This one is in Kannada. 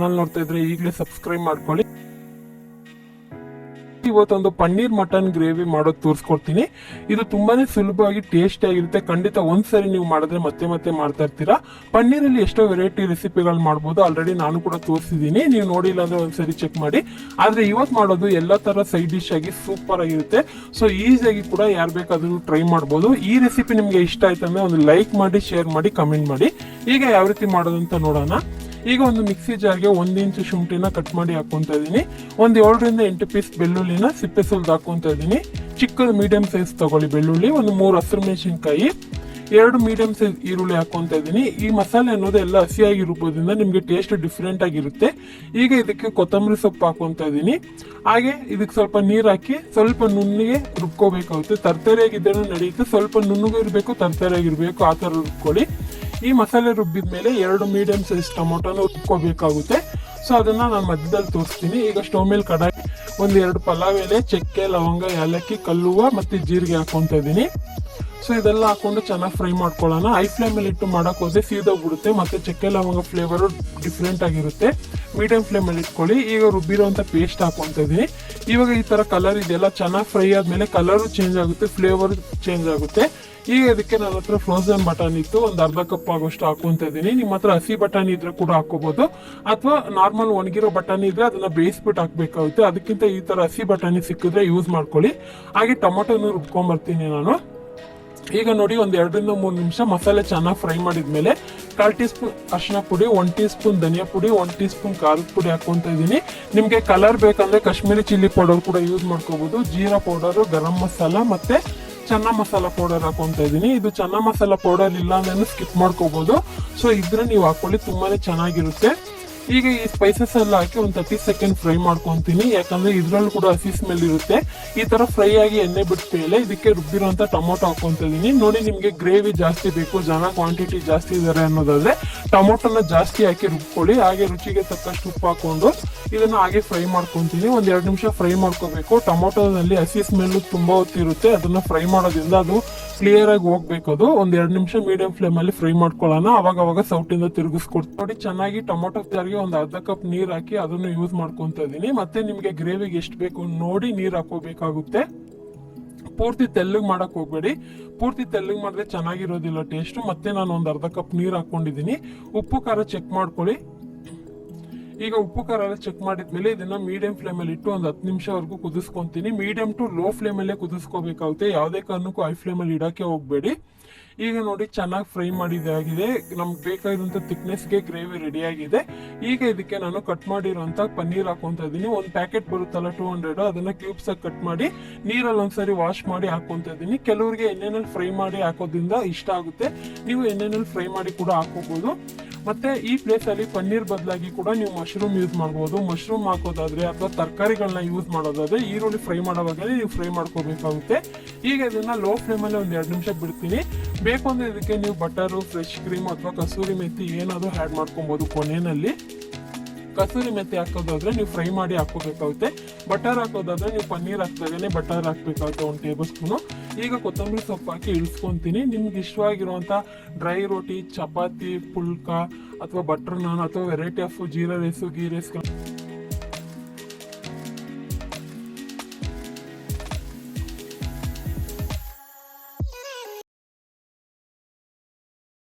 ಚಾನಲ್ ನೋಡ್ತಾ ಇದ್ರೆ ಈಗಲೇ ಸಬ್ಸ್ಕ್ರೈಬ್ ಮಾಡ್ಕೊಳ್ಳಿ. ಇವತ್ತೊಂದು ಪನ್ನೀರ್ ಮಟನ್ ಗ್ರೇವಿ ಮಾಡೋದು ತೋರಿಸ್ಕೊಡ್ತೀನಿ. ಇದು ತುಂಬಾನೇ ಸುಲಭವಾಗಿ ಟೇಸ್ಟಿ ಆಗಿರುತ್ತೆ. ಖಂಡಿತ ಒಂದ್ಸರಿ ನೀವು ಮಾಡಿದ್ರೆ ಮತ್ತೆ ಮತ್ತೆ ಮಾಡ್ತಾ ಇರ್ತೀರಾ. ಪನ್ನೀರಲ್ಲಿ ಎಷ್ಟೋ ವೆರೈಟಿ ರೆಸಿಪಿಗಳು ಮಾಡ್ಬೋದು. ಆಲ್ರೆಡಿ ನಾನು ಕೂಡ ತೋರಿಸಿದ್ದೀನಿ, ನೀವು ನೋಡಿಲ್ಲ ಅಂದ್ರೆ ಒಂದ್ಸರಿ ಚೆಕ್ ಮಾಡಿ. ಆದ್ರೆ ಇವತ್ತು ಮಾಡೋದು ಎಲ್ಲ ತರ ಸೈಡ್ ಡಿಶ್ ಆಗಿ ಸೂಪರ್ ಆಗಿರುತ್ತೆ. ಸೊ ಈಸಿಯಾಗಿ ಕೂಡ ಯಾರು ಬೇಕಾದ್ರೂ ಟ್ರೈ ಮಾಡ್ಬೋದು. ಈ ರೆಸಿಪಿ ನಿಮ್ಗೆ ಇಷ್ಟ ಆಯ್ತಂದ್ರೆ ಒಂದು ಲೈಕ್ ಮಾಡಿ, ಶೇರ್ ಮಾಡಿ, ಕಮೆಂಟ್ ಮಾಡಿ. ಈಗ ಯಾವ ರೀತಿ ಮಾಡೋದು ಅಂತ ನೋಡೋಣ. ಈಗ ಒಂದು ಮಿಕ್ಸಿ ಜಾರ್ಗೆ 1 ಇಂಚು ಶುಂಠಿನ ಕಟ್ ಮಾಡಿ ಹಾಕೊಂತ ಇದೀನಿ. ಒಂದು 7ರಿಂದ 8 ಪೀಸ್ ಬೆಳ್ಳುಳ್ಳಿನ ಸಿಪ್ಪೆ ಸುಲ್ದು ಹಾಕೊಂತ ಇದೀನಿ. ಚಿಕ್ಕದು ಮೀಡಿಯಂ ಸೈಜ್ ತಗೊಳ್ಳಿ ಬೆಳ್ಳುಳ್ಳಿ. ಒಂದು 3 ಹಸಿರು ಮೆಣಸಿನಕಾಯಿ, 2 ಮೀಡಿಯಂ ಸೈಜ್ ಈರುಳ್ಳಿ ಹಾಕೊಂತ ಇದೀನಿ. ಈ ಮಸಾಲೆ ಅನ್ನೋದು ಎಲ್ಲ ಹಸಿಯಾಗಿ ರುಬ್ಬೋದ್ರಿಂದ ನಿಮ್ಗೆ ಟೇಸ್ಟ್ ಡಿಫ್ರೆಂಟ್ ಆಗಿರುತ್ತೆ. ಈಗ ಇದಕ್ಕೆ ಕೊತ್ತಂಬರಿ ಸೊಪ್ಪು ಹಾಕೊಂತ ಇದೀನಿ. ಹಾಗೆ ಇದಕ್ಕೆ ಸ್ವಲ್ಪ ನೀರ್ ಹಾಕಿ ಸ್ವಲ್ಪ ನುಣ್ಣಗೆ ರುಬ್ಕೋಬೇಕಾಗುತ್ತೆ. ತರ್ತರಿಯಾಗಿದ್ದರೂ ನಡೆಯುತ್ತೆ, ಸ್ವಲ್ಪ ನುಣ್ಣಗೂ ಇರಬೇಕು, ತರ್ತರಿಯಾಗಿರ್ಬೇಕು, ಆ ತರ ರುಬ್ಕೊಳ್ಳಿ. ಈ ಮಸಾಲೆ ರುಬ್ಬಿದ ಮೇಲೆ 2 ಮೀಡಿಯಂ ಸೈಜ್ ಟೊಮೊಟೊನ ರುಬ್ಕೋಬೇಕಾಗುತ್ತೆ. ಸೊ ಅದನ್ನ ನಾನು ಮಧ್ಯದಲ್ಲಿ ತೋರಿಸ್ತೀನಿ. ಈಗ ಸ್ಟವ್ ಮೇಲೆ ಕಡಾಯಿ, 1-2 ಪಲಾವ್ ಎಲೆ, ಚಕ್ಕೆ, ಲವಂಗ, ಏಲಕ್ಕಿ, ಕಲ್ಲುವ ಮತ್ತೆ ಜೀರಿಗೆ ಹಾಕೊಂತ ಇದೀನಿ. ಸೊ ಇದೆಲ್ಲ ಹಾಕೊಂಡು ಚೆನ್ನಾಗಿ ಫ್ರೈ ಮಾಡ್ಕೊಳ್ಳೋಣ. ಹೈ ಫ್ಲೇಮ್ ಅಲ್ಲಿ ಇಟ್ಟು ಮಾಡಕ್ ಹೋದ್ರೆ ಸೀದೋಗ್ಬಿಡುತ್ತೆ, ಮತ್ತೆ ಚಕ್ಕೆ ಲವಂಗ ಫ್ಲೇವರ್ ಡಿಫ್ರೆಂಟ್ ಆಗಿರುತ್ತೆ. ಮೀಡಿಯಂ ಫ್ಲೇಮ್ ಅಲ್ಲಿ ಇಟ್ಕೊಳ್ಳಿ. ಈಗ ರುಬ್ಬಿರೋಂಥ ಪೇಸ್ಟ್ ಹಾಕೊಂತ ಇದೀನಿ. ಇವಾಗ ಈ ತರ ಕಲರ್ ಇದೆಲ್ಲ ಚೆನ್ನಾಗಿ ಫ್ರೈ ಆದ್ಮೇಲೆ ಕಲರು ಚೇಂಜ್ ಆಗುತ್ತೆ, ಫ್ಲೇವರ್ ಚೇಂಜ್ ಆಗುತ್ತೆ. ಈಗ ಇದಕ್ಕೆ ನನ್ನ ಹತ್ರ ಫ್ರೋಸನ್ ಬಟಾಣಿ ಇತ್ತು, ಒಂದು ಅರ್ಧ ಕಪ್ ಆಗೋಷ್ಟು ಹಾಕೊಂತ ಇದೀನಿ. ನಿಮ್ಮ ಹತ್ರ ಹಸಿ ಬಟಾಣಿ ಇದ್ರೆ ಕೂಡ ಹಾಕೋಬಹುದು, ಅಥವಾ ನಾರ್ಮಲ್ ಒಣಗಿರೋ ಬಟಾಣಿ ಇದ್ರೆ ಅದನ್ನ ಬೇಯಿಸ್ಬಿಟ್ಟು ಹಾಕ್ಬೇಕಾಗುತ್ತೆ. ಅದಕ್ಕಿಂತ ಈ ತರ ಹಸಿ ಬಟಾಣಿ ಸಿಕ್ಕಿದ್ರೆ ಯೂಸ್ ಮಾಡ್ಕೊಳ್ಳಿ. ಹಾಗೆ ಟೊಮೊಟೊನು ರುಬ್ಕೊಂಡ್ಬರ್ತೀನಿ ನಾನು. ಈಗ ನೋಡಿ, 1-2ರಿಂದ 3 ನಿಮಿಷ ಮಸಾಲೆ ಚೆನ್ನಾಗಿ ಫ್ರೈ ಮಾಡಿದ್ಮೇಲೆ 1/4 ಟೀ ಸ್ಪೂನ್ ಅರಿಶಿನ ಪುಡಿ, 1 ಟೀ ಸ್ಪೂನ್ ಧನಿಯಾ ಪುಡಿ, 1 ಟೀ ಸ್ಪೂನ್ ಖಾರದ ಪುಡಿ ಹಾಕೊಂತ ಇದೀನಿ. ನಿಮ್ಗೆ ಕಲರ್ ಬೇಕಂದ್ರೆ ಕಾಶ್ಮೀರಿ ಚಿಲ್ಲಿ ಪೌಡರ್ ಕೂಡ ಯೂಸ್ ಮಾಡ್ಕೋಬಹುದು. ಜೀರಾ ಪೌಡರ್, ಗರಂ ಮಸಾಲ ಮತ್ತೆ ಚನ್ನ ಮಸಾಲ ಪೌಡರ್ ಹಾಕೊಂತ ಇದೀನಿ. ಇದು ಚನ್ನ ಮಸಾಲ ಪೌಡರ್ ಇಲ್ಲ ಅಂದ್ರೆ ಸ್ಕಿಪ್ ಮಾಡ್ಕೋಬಹುದು. ಸೊ ಇದ್ರೆ ನೀವು ಹಾಕೊಳ್ಳಿ, ತುಂಬಾನೇ ಚೆನ್ನಾಗಿರುತ್ತೆ. ಈಗ ಈ ಸ್ಪೈಸಸ್ ಎಲ್ಲ ಹಾಕಿ ಒಂದು 30 ಸೆಕೆಂಡ್ ಫ್ರೈ ಮಾಡ್ಕೊಂತೀನಿ, ಯಾಕಂದ್ರೆ ಇದ್ರಲ್ಲೂ ಕೂಡ ಹಸಿ ಸ್ಮೆಲ್ ಇರುತ್ತೆ. ಈ ತರ ಫ್ರೈ ಆಗಿ ಎಣ್ಣೆ ಬಿಟ್ಟ ಮೇಲೆ ಇದಕ್ಕೆ ರುಬ್ಬಿರುವಂತ ಟೊಮೊಟೊ ಹಾಕೊಂತ ಇದೀನಿ. ನೋಡಿ, ನಿಮ್ಗೆ ಗ್ರೇವಿ ಜಾಸ್ತಿ ಬೇಕು, ಜನ ಕ್ವಾಂಟಿಟಿ ಜಾಸ್ತಿ ಇದಾರೆ ಅನ್ನೋದಾದ್ರೆ ಟೊಮೊಟೊನ ಜಾಸ್ತಿ ಹಾಕಿ ರುಬ್ಕೊಳ್ಳಿ. ಹಾಗೆ ರುಚಿಗೆ ತಕ್ಕಷ್ಟು ಉಪ್ಪು ಹಾಕೊಂಡು ಇದನ್ನ ಹಾಗೆ ಫ್ರೈ ಮಾಡ್ಕೊಂತೀನಿ. 1-2 ನಿಮಿಷ ಫ್ರೈ ಮಾಡ್ಕೋಬೇಕು. ಟೊಮೊಟೊನಲ್ಲಿ ಹಸಿ ಸ್ಮೆಲ್ ತುಂಬಾ ಹೊತ್ತಿರುತ್ತೆ, ಅದನ್ನ ಫ್ರೈ ಮಾಡೋದ್ರಿಂದ ಅದು ಕ್ಲಿಯರ್ ಆಗಿ ಹೋಗ್ಬೇಕು. ಅದು 1-2 ನಿಮಿಷ ಮೀಡಿಯಂ ಫ್ಲೇಮ್ ಅಲ್ಲಿ ಫ್ರೈ ಮಾಡ್ಕೊಳ್ಳೋಣ. ಅವಾಗ ಸೌಟಿಂದ ತಿರುಗಿಸ್ಕೊಡ್ತೀನಿ. ನೋಡಿ, ಚೆನ್ನಾಗಿ ಟೊಮೊಟೊ ಜಾರ್ಗೆ ಒಂದು ಅರ್ಧ ಕಪ್ ನೀರ್ ಹಾಕಿ ಅದನ್ನು ಯೂಸ್ ಮಾಡ್ಕೊಂತ ಇದೀನಿ. ಮತ್ತೆ ನಿಮ್ಗೆ ಗ್ರೇವಿಗೆ ಎಷ್ಟು ಬೇಕು ನೋಡಿ ನೀರ್ ಹಾಕೋಬೇಕಾಗುತ್ತೆ. ಪೂರ್ತಿ ತೆಳ್ಳಗ್ ಮಾಡಕ್ ಹೋಗ್ಬೇಡಿ, ಪೂರ್ತಿ ತೆಳ್ಳಗ್ ಮಾಡಿದ್ರೆ ಚೆನ್ನಾಗಿರೋದಿಲ್ಲ ಟೇಸ್ಟ್. ಮತ್ತೆ ನಾನು ಒಂದು ಅರ್ಧ ಕಪ್ ನೀರ್ ಹಾಕೊಂಡಿದೀನಿ. ಉಪ್ಪು ಖಾರ ಚೆಕ್ ಮಾಡ್ಕೊಳ್ಳಿ. ಈಗ ಉಪ್ಪು ಖಾರ ಎಲ್ಲ ಚೆಕ್ ಮಾಡಿದ್ಮೇಲೆ ಇದನ್ನ ಮೀಡಿಯಂ ಫ್ಲೇಮ್ ಅಲ್ಲಿ ಇಟ್ಟು ಒಂದು 10 ನಿಮಿಷವರೆಗೂ ಕುದಿಸ್ಕೊಂತೀನಿ. ಮೀಡಿಯಂ ಟು ಲೋ ಫ್ಲೇಮ್ ಅಲ್ಲೇ ಕುದಿಸ್ಕೋಬೇಕಾಗುತ್ತೆ, ಯಾವುದೇ ಕಾರಣಕ್ಕೂ ಹೈ ಫ್ಲೇಮ್ ಅಲ್ಲಿ ಇಡಕ್ಕೆ ಹೋಗ್ಬೇಡಿ. ಈಗ ನೋಡಿ, ಚೆನ್ನಾಗಿ ಫ್ರೈ ಮಾಡಿದಾಗಿದೆ. ನಮ್ಗೆ ಬೇಕಾಗಿರುವಂತ ಥಿಕ್ನೆಸ್ಗೆ ಗ್ರೇವಿ ರೆಡಿ ಆಗಿದೆ. ಈಗ ಇದಕ್ಕೆ ನಾನು ಕಟ್ ಮಾಡಿರುವಂತ ಪನ್ನೀರ್ ಹಾಕೊಂತ ಇದೀನಿ. ಒಂದು ಪ್ಯಾಕೆಟ್ ಬರುತ್ತಲ್ಲ 200, ಅದನ್ನ ಕ್ಯೂಬ್ಸ್ ಆಗಿ ಕಟ್ ಮಾಡಿ ನೀರಲ್ಲಿ ಒಂದ್ಸರಿ ವಾಶ್ ಮಾಡಿ ಹಾಕೊಂತ ಇದೀನಿ. ಕೆಲವರಿಗೆ ಎಣ್ಣೆನಲ್ಲಿ ಫ್ರೈ ಮಾಡಿ ಹಾಕೋದ್ರಿಂದ ಇಷ್ಟ ಆಗುತ್ತೆ, ನೀವು ಎಣ್ಣೆನಲ್ಲಿ ಫ್ರೈ ಮಾಡಿ ಕೂಡ ಹಾಕೋಬಹುದು. ಮತ್ತೆ ಈ ಪ್ಲೇಸ್ ಅಲ್ಲಿ ಪನ್ನೀರ್ ಬದಲಾಗಿ ಕೂಡ ನೀವು ಮಶ್ರೂಮ್ ಯೂಸ್ ಮಾಡಬಹುದು. ಮಶ್ರೂಮ್ ಹಾಕೋದಾದ್ರೆ ಅಥವಾ ತರಕಾರಿಗಳನ್ನ ಯೂಸ್ ಮಾಡೋದಾದ್ರೆ ಈರುಳ್ಳಿ ಫ್ರೈ ಮಾಡೋವಾಗ ನೀವು ಫ್ರೈ ಮಾಡ್ಕೋಬೇಕಾಗುತ್ತೆ. ಈಗ ಇದನ್ನ ಲೋ ಫ್ಲೇಮ್ ಅಲ್ಲಿ 1-2 ನಿಮಿಷ ಬಿಡ್ತೀನಿ. ಬೇಕು ಅಂದ್ರೆ ಇದಕ್ಕೆ ನೀವು ಬಟರು, ಫ್ರೆಶ್ ಕ್ರೀಮ್ ಅಥವಾ ಕಸೂರಿ ಮೆಥಿ ಏನಾದ್ರು ಆಡ್ ಮಾಡ್ಕೊಬಹುದು. ಕೊನೆಯಲ್ಲಿ ಕಸೂರಿ ಮೆಥಿ ಹಾಕೋದಾದ್ರೆ ನೀವು ಫ್ರೈ ಮಾಡಿ ಹಾಕೋಬೇಕಾಗುತ್ತೆ. ಬಟರ್ ಹಾಕೋದಾದ್ರೆ ನೀವು ಪನ್ನೀರ್ ಹಾಕಿದಾಗನೇ ಬಟರ್ ಹಾಕ್ಬೇಕಾಗುತ್ತೆ, 1 ಟೇಬಲ್ ಸ್ಪೂನು. ಈಗ ಕೊತ್ತಂಬರಿ ಸೊಪ್ಪು ಹಾಕಿ ಇಳಿಸ್ಕೊಂತೀನಿ. ನಿಮ್ಗೆ ಇಷ್ಟವಾಗಿರುವಂತ ಡ್ರೈ ರೋಟಿ, ಚಪಾತಿ, ಪುಲ್ಕ ಅಥವಾ ಬಟರ್ ನಾನ್ ಅಥವಾ variety of jeera rice, ghee rice